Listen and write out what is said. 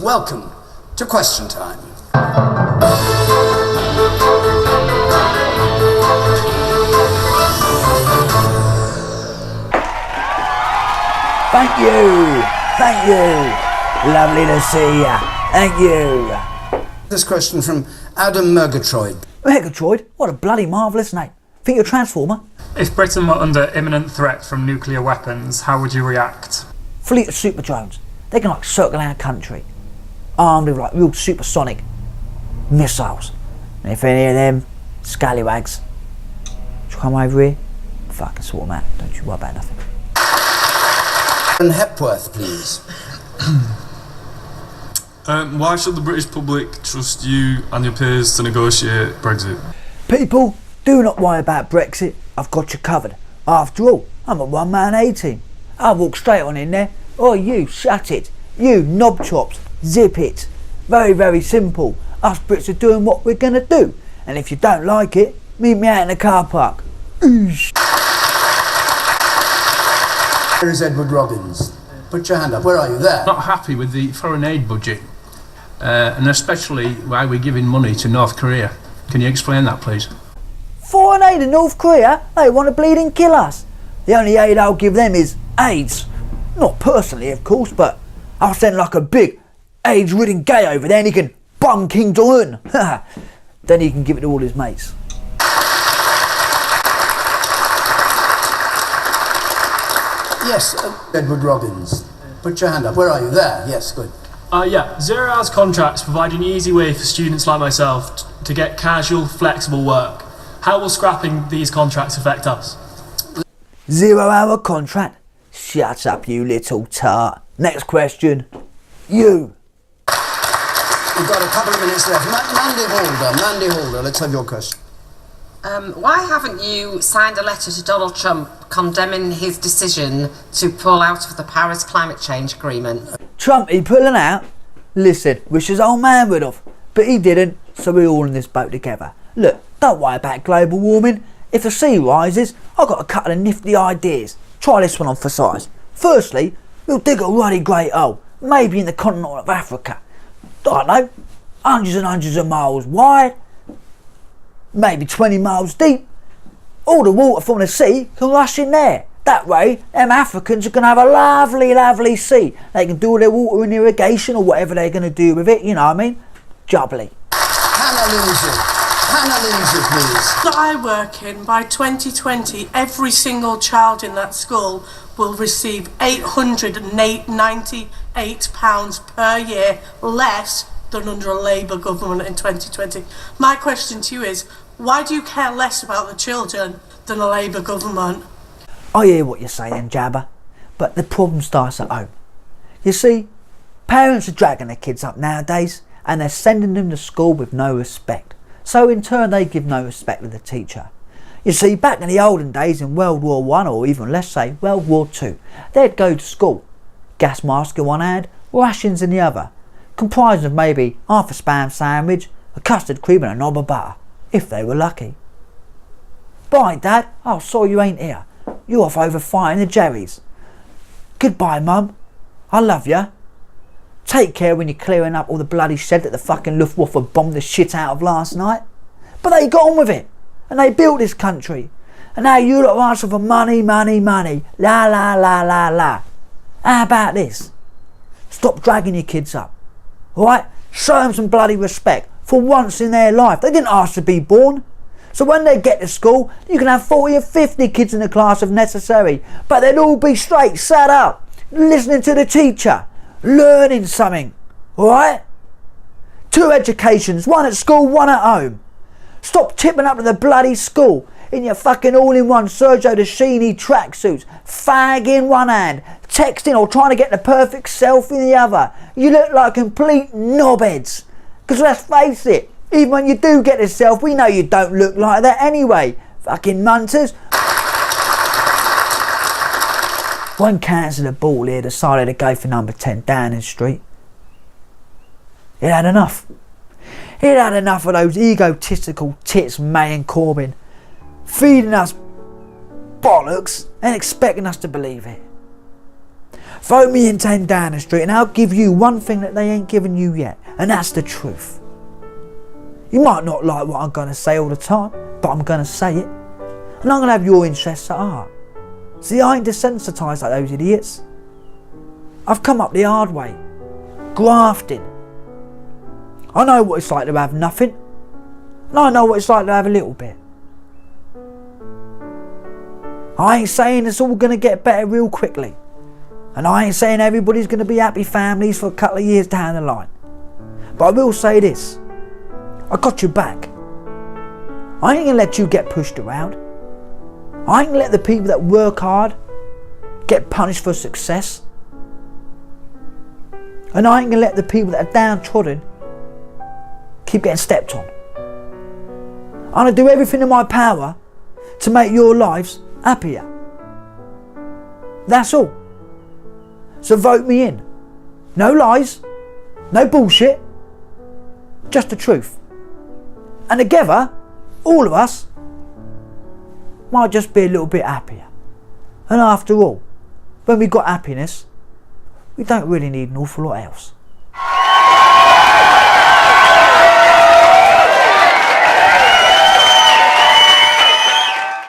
Welcome to question time. Thank you. Lovely to see ya. Thank you. This question from Adam Murgatroyd. Murgatroyd? What a bloody marvellous name. Think you're a Transformer? If Britain were under imminent threat from nuclear weapons, how would you react? Fleet of super drones. They can like circle our country, armed with like real supersonic missiles. And if any of them scallywags come over here, fucking sort them out. Don't you worry about nothing. And Hepworth, please. Why should the British public trust you and your peers to negotiate Brexit? People, do not worry about Brexit. I've got you covered. After all, I'm a one-man A-team. I'll walk straight on in there. Oh, you, shut it. You, knob chops, zip it. Very, very simple. Us Brits are doing what we're going to do. And if you don't like it, meet me out in the car park. Oosh. Here is Edward Robbins. Put your hand up. Where are you? There. Not happy with the foreign aid budget, and especially why we're giving money to North Korea. Can you explain that, please? Foreign aid in North Korea? They want to bleed and kill us. The only aid I'll give them is AIDS. Not personally, of course, but I'll send like a big AIDS-ridden gay over there and he can bum King Jong-un. Then he can give it to all his mates. Yes, Edward Robbins. Put your hand up. Where are you? There. Yes, good. Yeah, zero-hours contracts provide an easy way for students like myself to get casual, flexible work. How will scrapping these contracts affect us? 0-hour contract? Shut up, you little tart. Next question. You. We've got a couple of minutes left. Mandy Halder, let's have your question. Why haven't you signed a letter to Donald Trump condemning his decision to pull out of the Paris Climate Change Agreement? Trump, he pulling out? Listen, wish his old man would have. But he didn't, so we're all in this boat together. Look, don't worry about global warming. If the sea rises, I've got a couple of nifty ideas. Try this one on for size. Firstly, we'll dig a ruddy great hole, maybe in the continent of Africa. I don't know, hundreds and hundreds of miles wide, maybe 20 miles deep. All the water from the sea can rush in there. That way, them Africans are going to have a lovely, lovely sea. They can do all their water and irrigation or whatever they're going to do with it, you know what I mean? Jubbly. Hannah Lindsay, please. That I work in, by 2020, every single child in that school will receive £898 per year less than under a Labour government in 2020. My question to you is, why do you care less about the children than a Labour government? I hear what you're saying, Jabba, but the problem starts at home. You see, parents are dragging their kids up nowadays and they're sending them to school with no respect. So in turn they give no respect to the teacher. You see, back in the olden days in World War I, or even let's say World War II, they'd go to school, gas mask in one hand, rations in the other, comprising of maybe half a spam sandwich, a custard cream and a knob of butter, if they were lucky. Bye, Dad. Oh, sorry you ain't here. You're off over fighting the Jerrys. Goodbye, Mum. I love you. Take care when you're clearing up all the bloody shed that the fucking Luftwaffe bombed the shit out of last night. But they got on with it. And they built this country. And now you lot are asking for money, money, money. La, la, la, la, la. How about this? Stop dragging your kids up. Alright? Show them some bloody respect. For once in their life. They didn't ask to be born. So when they get to school, you can have 40 or 50 kids in the class if necessary. But they'll all be straight, sat up, listening to the teacher, learning something. Alright? 2 educations, one at school, one at home. Stop tipping up to the bloody school in your fucking all-in-one Sergio Dashini tracksuits, fag in one hand, texting or trying to get the perfect selfie in the other. You look like complete knobheads. Because let's face it, even when you do get a selfie, we know you don't look like that anyway. Fucking munters. One councillor ball here decided to go for number 10 Downing Street. It had enough. It had enough of those egotistical tits, May and Corbyn, feeding us bollocks and expecting us to believe it. Vote me in 10 Downing Street and I'll give you one thing that they ain't given you yet, and that's the truth. You might not like what I'm going to say all the time, but I'm going to say it. And I'm going to have your interests at heart. See, I ain't desensitised like those idiots. I've come up the hard way. Grafting. I know what it's like to have nothing. And I know what it's like to have a little bit. I ain't saying it's all going to get better real quickly. And I ain't saying everybody's going to be happy families for a couple of years down the line. But I will say this. I got your back. I ain't going to let you get pushed around. I ain't going to let the people that work hard get punished for success. And I ain't going to let the people that are downtrodden keep getting stepped on. I'm going to do everything in my power to make your lives happier. That's all. So vote me in. No lies, no bullshit, just the truth. And together, all of us might just be a little bit happier. And after all, when we've got happiness, we don't really need an awful lot else.